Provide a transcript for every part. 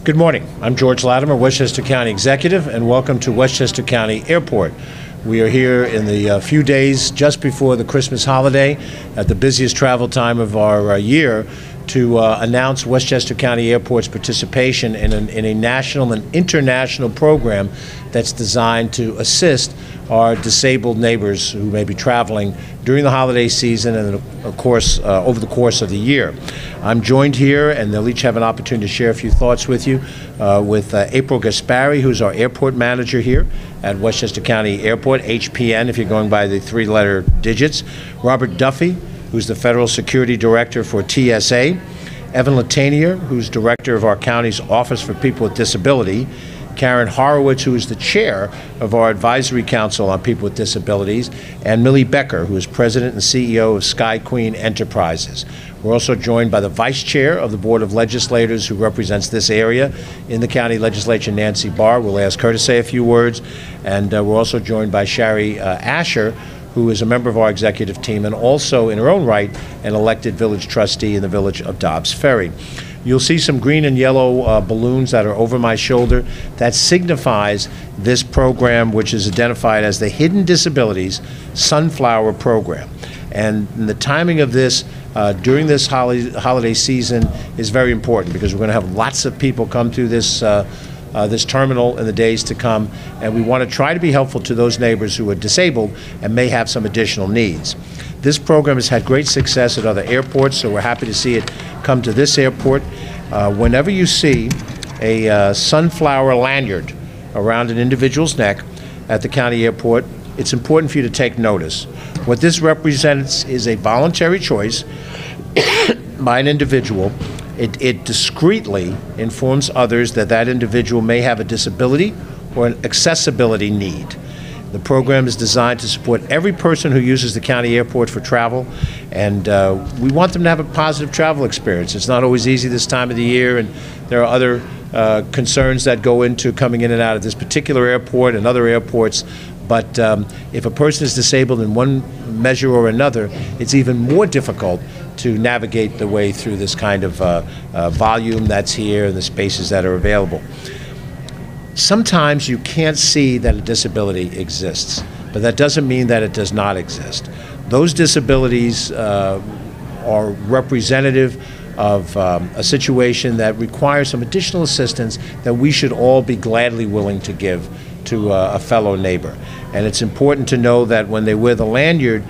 Good morning. I'm George Latimer, Westchester County Executive, and welcome to Westchester County Airport. We are here in the few days just before the Christmas holiday, at the busiest travel time of our year, to announce Westchester County Airport's participation in a national and international program that's designed to assist our disabled neighbors who may be traveling during the holiday season and, of course, over the course of the year. I'm joined here, and they'll each have an opportunity to share a few thoughts with you, with April Gaspari, who's our airport manager here at Westchester County Airport, HPN if you're going by the three-letter digits, Robert Duffy, who's the Federal Security Director for TSA, Evan Latanier, who's Director of our county's Office for People with Disability, Karen Horowitz, who is the chair of our Advisory Council on People with Disabilities, and Millie Becker, who is President and CEO of Sky Queen Enterprises. We're also joined by the Vice Chair of the Board of Legislators, who represents this area in the county legislature, Nancy Barr. We'll ask her to say a few words. And we're also joined by Shari Asher, who is a member of our executive team and also, in her own right, an elected village trustee in the village of Dobbs Ferry. You'll see some green and yellow balloons that are over my shoulder. That signifies this program, which is identified as the Hidden Disabilities Sunflower Program. And the timing of this during this holiday season is very important, because we're going to have lots of people come through this this terminal in the days to come, and we want to try to be helpful to those neighbors who are disabled and may have some additional needs. This program has had great success at other airports, so we're happy to see it come to this airport. Whenever you see a sunflower lanyard around an individual's neck at the county airport, it's important for you to take notice. What this represents is a voluntary choice by an individual. It discreetly informs others that that individual may have a disability or an accessibility need. The program is designed to support every person who uses the county airport for travel, and we want them to have a positive travel experience. It's not always easy this time of the year, and there are other concerns that go into coming in and out of this particular airport and other airports. But if a person is disabled in one measure or another, it's even more difficult to navigate the way through this kind of volume that's here and the spaces that are available. Sometimes you can't see that a disability exists, but that doesn't mean that it does not exist. Those disabilities are representative of a situation that requires some additional assistance that we should all be gladly willing to give to a fellow neighbor. And it's important to know that when they wear the lanyard,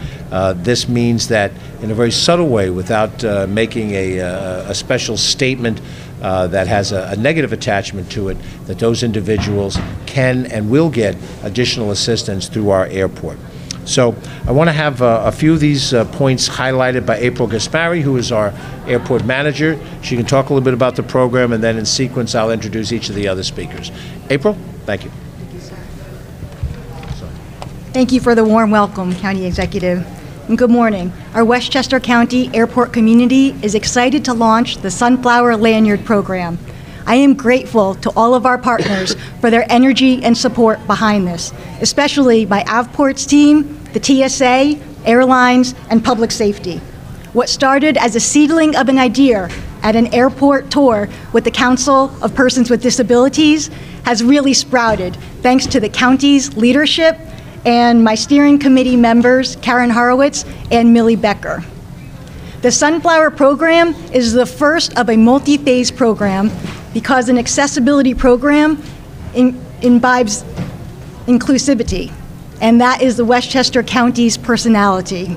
this means that in a very subtle way, without making a special statement that has a negative attachment to it, that those individuals can and will get additional assistance through our airport. So I want to have a few of these points highlighted by April Gaspari, who is our airport manager. She can talk a little bit about the program, and then in sequence I'll introduce each of the other speakers. April, thank you. Thank you for the warm welcome, County Executive. And good morning. Our Westchester County Airport community is excited to launch the Sunflower Lanyard Program. I am grateful to all of our partners for their energy and support behind this, especially my Avports team, the TSA, airlines, and public safety. What started as a seedling of an idea at an airport tour with the Council of Persons with Disabilities has really sprouted thanks to the county's leadership and my steering committee members, Karen Horowitz and Millie Becker. The Sunflower Program is the first of a multi-phase program because an accessibility program imbibes inclusivity, and that is the Westchester County's personality.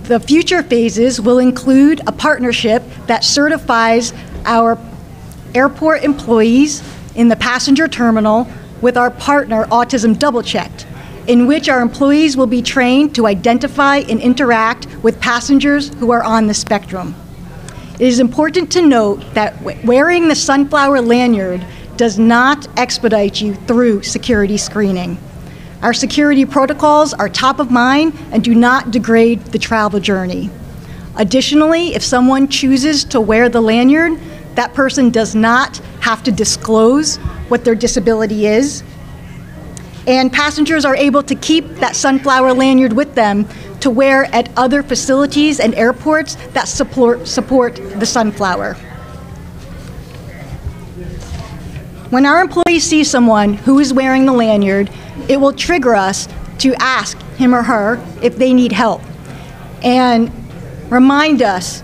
The future phases will include a partnership that certifies our airport employees in the passenger terminal with our partner Autism Double Checked, in which our employees will be trained to identify and interact with passengers who are on the spectrum. It is important to note that wearing the Sunflower Lanyard does not expedite you through security screening. Our security protocols are top of mind and do not degrade the travel journey. Additionally, if someone chooses to wear the lanyard, that person does not have to disclose what their disability is. And passengers are able to keep that Sunflower Lanyard with them to wear at other facilities and airports that support the Sunflower. When our employees see someone who is wearing the lanyard, it will trigger us to ask him or her if they need help and remind us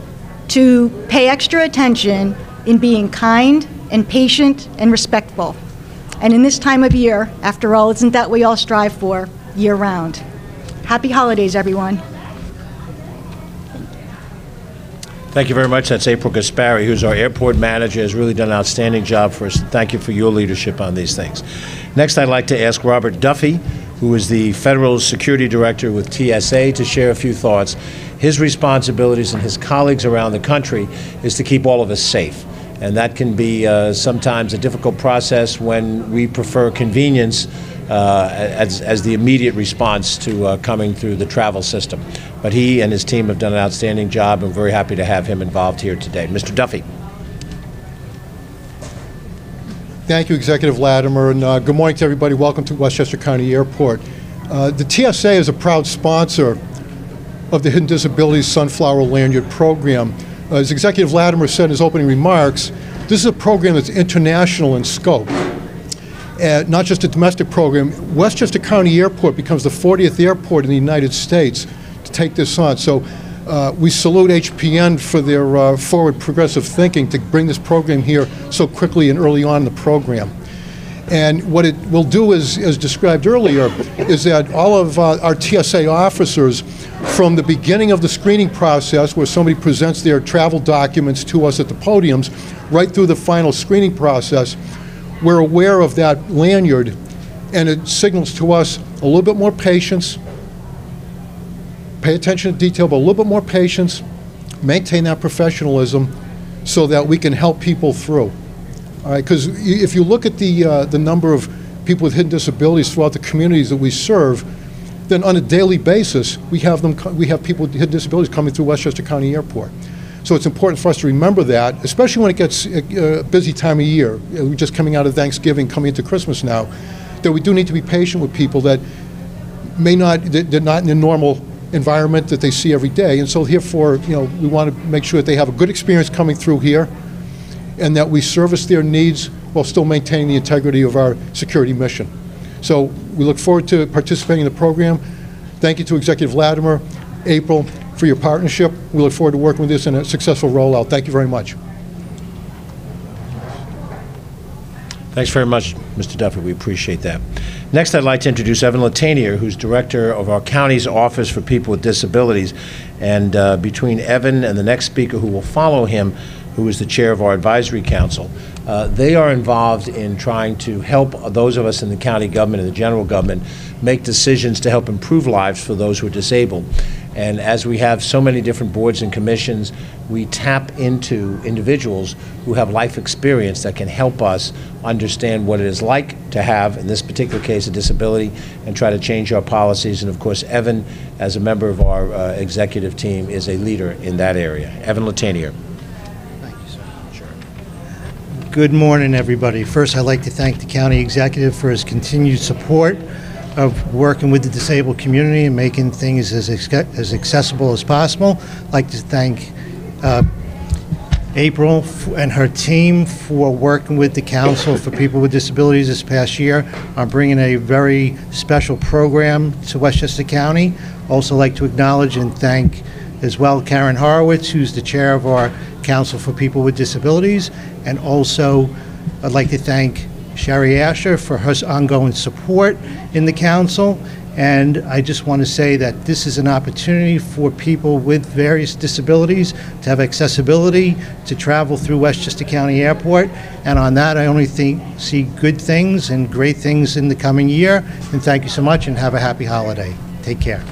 to pay extra attention in being kind and patient and respectful. And in this time of year, after all, isn't that what we all strive for year-round? Happy holidays, everyone. Thank you very much. That's April Gaspari, who's our airport manager, has really done an outstanding job for us. Thank you for your leadership on these things. Next, I'd like to ask Robert Duffy, who is the Federal Security Director with TSA, to share a few thoughts. His responsibilities and his colleagues around the country is to keep all of us safe. And that can be sometimes a difficult process when we prefer convenience as the immediate response to coming through the travel system. But he and his team have done an outstanding job, and we're very happy to have him involved here today. Mr. Duffy. Thank you, Executive Latimer, and good morning to everybody. Welcome to Westchester County Airport. The TSA is a proud sponsor of the Hidden Disabilities Sunflower Lanyard Program. As Executive Latimer said in his opening remarks, this is a program that's international in scope. Not just a domestic program. Westchester County Airport becomes the 40th airport in the United States to take this on. So we salute HPN for their forward progressive thinking to bring this program here so quickly and early on in the program. And what it will do is, as described earlier, is that all of our TSA officers, from the beginning of the screening process, where somebody presents their travel documents to us at the podiums, right through the final screening process, we're aware of that lanyard, and it signals to us a little bit more patience, pay attention to detail, but a little bit more patience, maintain that professionalism so that we can help people through. All right, because if you look at the number of people with hidden disabilities throughout the communities that we serve, then on a daily basis, we have people with hidden disabilities coming through Westchester County Airport. So it's important for us to remember that, especially when it gets a busy time of year. We're just coming out of Thanksgiving, coming into Christmas now, that we do need to be patient with people that they're not in the normal environment that they see every day. And so therefore, we want to make sure that they have a good experience coming through here, and that we service their needs while still maintaining the integrity of our security mission. So we look forward to participating in the program. Thank you to Executive Latimer, April, for your partnership. We look forward to working with this in a successful rollout. Thank you very much. Thanks very much, Mr. Duffy. We appreciate that. Next, I'd like to introduce Evan Latanier, who's director of our county's Office for People with Disabilities. And between Evan and the next speaker who will follow him, who is the chair of our advisory council, they are involved in trying to help those of us in the county government and the general government make decisions to help improve lives for those who are disabled. And as we have so many different boards and commissions, we tap into individuals who have life experience that can help us understand what it is like to have, in this particular case, a disability, and try to change our policies. And of course, Evan, as a member of our executive team, is a leader in that area. Evan Latanier. Good morning, everybody. First, I'd like to thank the county executive for his continued support of working with the disabled community and making things as accessible as possible. I'd like to thank April and her team for working with the Council for People with Disabilities this past year on bringing a very special program to Westchester County. Also like to acknowledge and thank as well Karen Horowitz, who's the chair of our Council for People with Disabilities, and also I'd like to thank Sherry Asher for her ongoing support in the council. And I just want to say that this is an opportunity for people with various disabilities to have accessibility to travel through Westchester County Airport. And on that, I only see good things and great things in the coming year. And thank you so much, and have a happy holiday. Take care.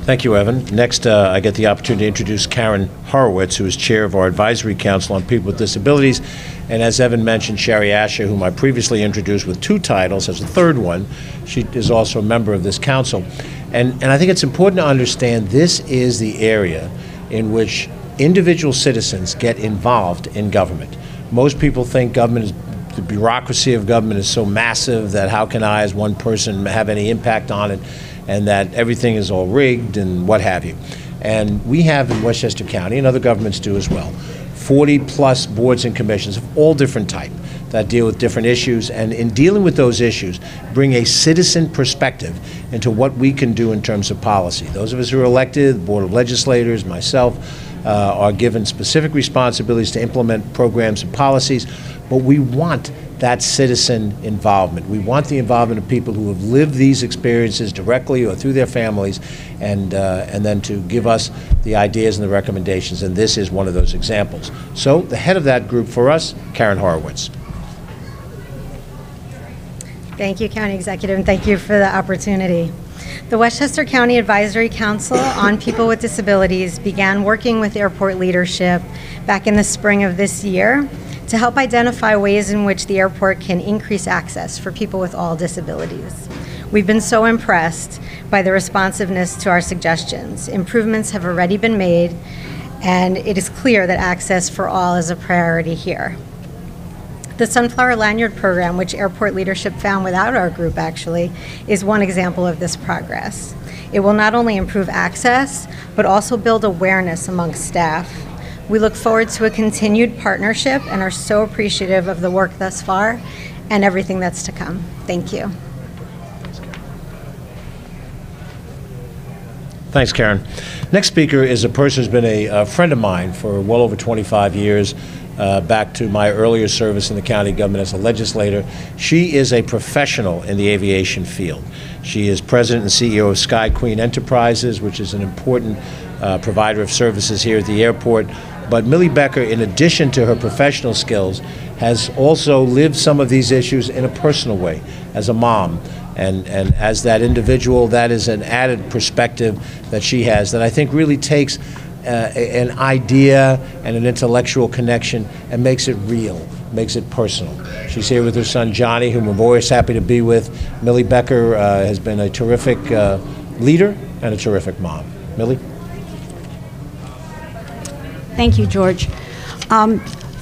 Thank you, Evan. Next, I get the opportunity to introduce Karen Horowitz, who is chair of our Advisory Council on People with Disabilities. And as Evan mentioned, Sherry Asher, whom I previously introduced with 2 titles, as a third one. She is also a member of this council. And I think it's important to understand this is the area in which individual citizens get involved in government. Most people think government is, the bureaucracy of government is so massive that how can I, as one person, have any impact on it, and that everything is all rigged and what have you. And we have in Westchester County, and other governments do as well, 40-plus boards and commissions of all different type that deal with different issues, and in dealing with those issues, bring a citizen perspective into what we can do in terms of policy. Those of us who are elected, the Board of Legislators, myself, are given specific responsibilities to implement programs and policies, but we want that citizen involvement. We want the involvement of people who have lived these experiences directly or through their families, and then to give us the ideas and the recommendations, and this is one of those examples. So the head of that group for us, Karen Horowitz. Thank you, County Executive, and thank you for the opportunity. The Westchester County Advisory Council on People with Disabilities began working with airport leadership back in the spring of this year to help identify ways in which the airport can increase access for people with all disabilities. We've been so impressed by the responsiveness to our suggestions. Improvements have already been made, and it is clear that access for all is a priority here. The Sunflower Lanyard program, which airport leadership found without our group actually, is one example of this progress. It will not only improve access, but also build awareness among staff. We look forward to a continued partnership and are so appreciative of the work thus far and everything that's to come. Thank you. Thanks, Karen. Next speaker is a person who's been a friend of mine for well over 25 years. Back to my earlier service in the county government as a legislator. She is a professional in the aviation field. She is president and CEO of Sky Queen Enterprises, which is an important provider of services here at the airport. But Millie Becker, in addition to her professional skills, has also lived some of these issues in a personal way as a mom. And as that individual, that is an added perspective that she has that I think really takes an idea and an intellectual connection and makes it real, makes it personal. She's here with her son Johnny, whom I'm always happy to be with. Millie Becker has been a terrific leader and a terrific mom. Millie? Thank you, George.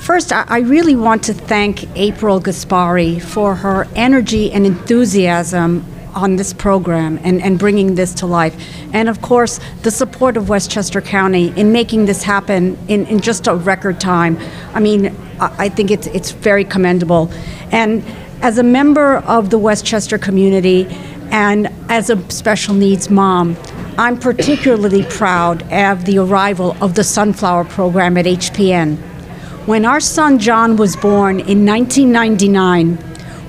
First, I really want to thank April Gaspari for her energy and enthusiasm on this program and bringing this to life. And of course, the support of Westchester County in making this happen in just a record time. I mean, I think it's very commendable. And as a member of the Westchester community and as a special needs mom, I'm particularly proud of the arrival of the Sunflower program at HPN. When our son John was born in 1999,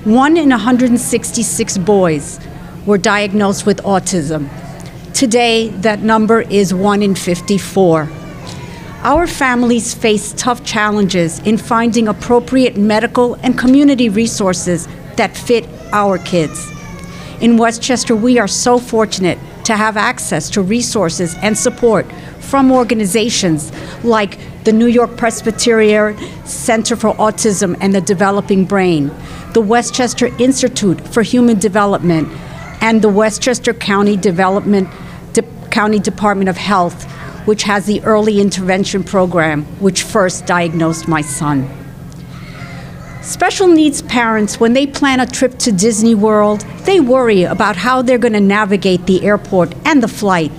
1 in 166 boys were diagnosed with autism. Today, that number is 1 in 54. Our families face tough challenges in finding appropriate medical and community resources that fit our kids. In Westchester, we are so fortunate to have access to resources and support from organizations like the New York Presbyterian Center for Autism and the Developing Brain, the Westchester Institute for Human Development, and the Westchester County County Department of Health, which has the early intervention program, which first diagnosed my son. Special needs parents, when they plan a trip to Disney World, they worry about how they're going to navigate the airport and the flight.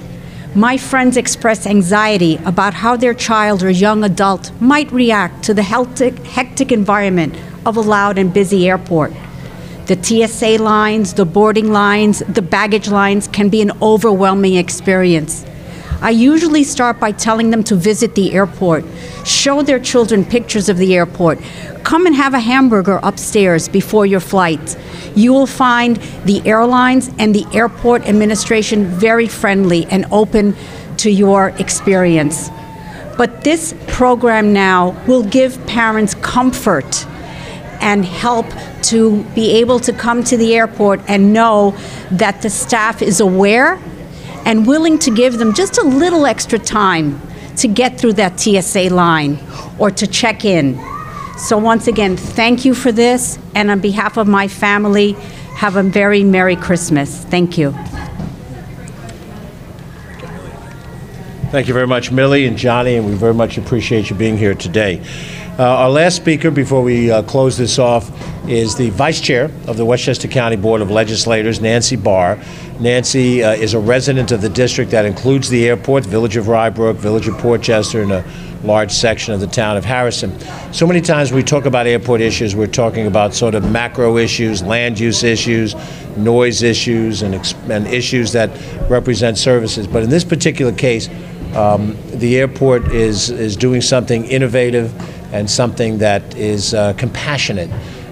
My friends express anxiety about how their child or young adult might react to the hectic environment of a loud and busy airport. The TSA lines, the boarding lines, the baggage lines can be an overwhelming experience. I usually start by telling them to visit the airport, show their children pictures of the airport, come and have a hamburger upstairs before your flight. You will find the airlines and the airport administration very friendly and open to your experience. But this program now will give parents comfort and help to be able to come to the airport and know that the staff is aware and willing to give them just a little extra time to get through that TSA line or to check in. So once again, thank you for this, and on behalf of my family, have a very Merry Christmas. Thank you. Thank you very much, Millie and Johnny, and we very much appreciate you being here today. Our last speaker, before we close this off, is the Vice Chair of the Westchester County Board of Legislators, Nancy Barr. Nancy is a resident of the district that includes the airport, Village of Rybrook, Village of Portchester, and a large section of the town of Harrison. So many times we talk about airport issues, we're talking about sort of macro issues, land use issues, noise issues, and issues that represent services. But in this particular case, the airport is doing something innovative and something that is compassionate.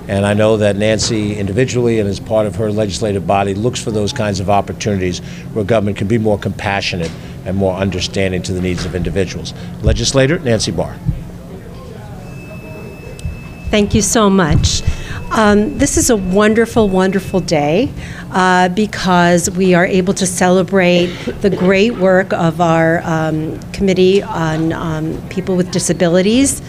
And I know that Nancy individually and as part of her legislative body looks for those kinds of opportunities where government can be more compassionate and more understanding to the needs of individuals. Legislator Nancy Barr. Thank you so much. This is a wonderful, wonderful day because we are able to celebrate the great work of our Committee on People with Disabilities.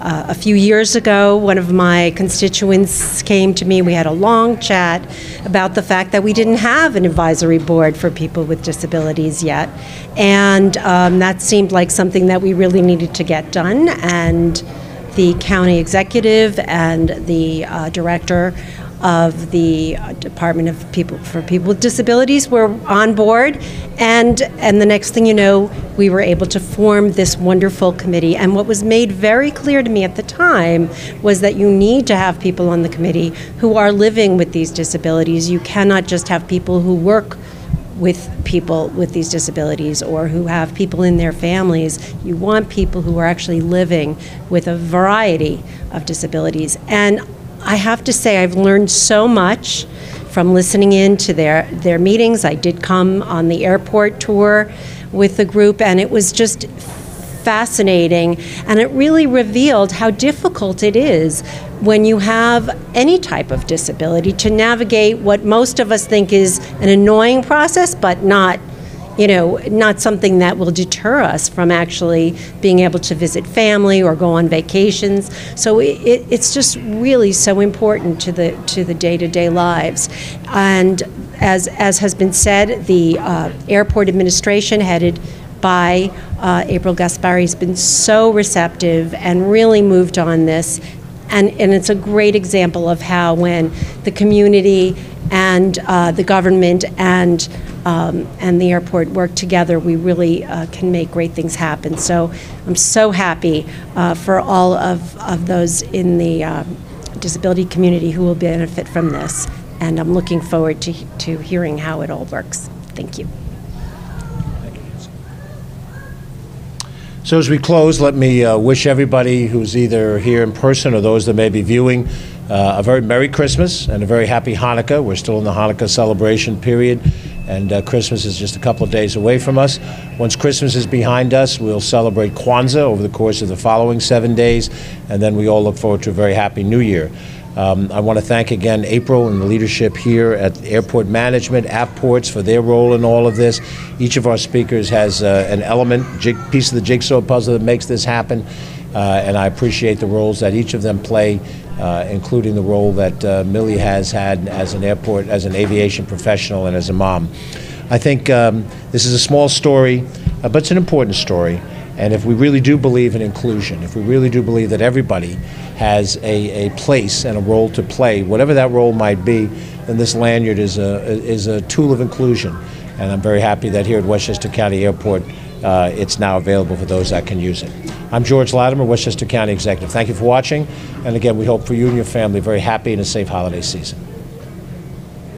A few years ago, one of my constituents came to me. We had a long chat about the fact that we didn't have an advisory board for people with disabilities yet. And that seemed like something that we really needed to get done. And the county executive and the director of the Department of People with Disabilities were on board, and the next thing you know, we were able to form this wonderful committee. And what was made very clear to me at the time was that you need to have people on the committee who are living with these disabilities. You cannot just have people who work with people with these disabilities or who have people in their families. You want people who are actually living with a variety of disabilities. And I have to say, I've learned so much from listening in to their meetings. I did come on the airport tour with the group, and it was just fascinating, and it really revealed how difficult it is when you have any type of disability to navigate what most of us think is an annoying process, but not something that will deter us from actually being able to visit family or go on vacations. So it's just really so important to the day-to-day lives. And as has been said, the airport administration headed by April Gaspari has been so receptive and really moved on this. And it's a great example of how when the community and the government and the airport work together, we really can make great things happen. So I'm so happy for all of those in the disability community who will benefit from this. And I'm looking forward to hearing how it all works. Thank you. So as we close, let me wish everybody who's either here in person or those that may be viewing a very Merry Christmas and a very Happy Hanukkah. We're still in the Hanukkah celebration period, and Christmas is just a couple of days away from us. Once Christmas is behind us, we'll celebrate Kwanzaa over the course of the following 7 days, and then we all look forward to a very happy New Year. I want to thank again April and the leadership here at Airport Management, Avports, for their role in all of this. Each of our speakers has an element, piece of the jigsaw puzzle that makes this happen, and I appreciate the roles that each of them play, including the role that Millie has had as an aviation professional and as a mom. I think this is a small story, but it's an important story. And if we really do believe in inclusion, if we really do believe that everybody has a place and a role to play, whatever that role might be, then this lanyard is a tool of inclusion. And I'm very happy that here at Westchester County Airport, it's now available for those that can use it. I'm George Latimer, Westchester County Executive. Thank you for watching. And again, we hope for you and your family a very happy and a safe holiday season.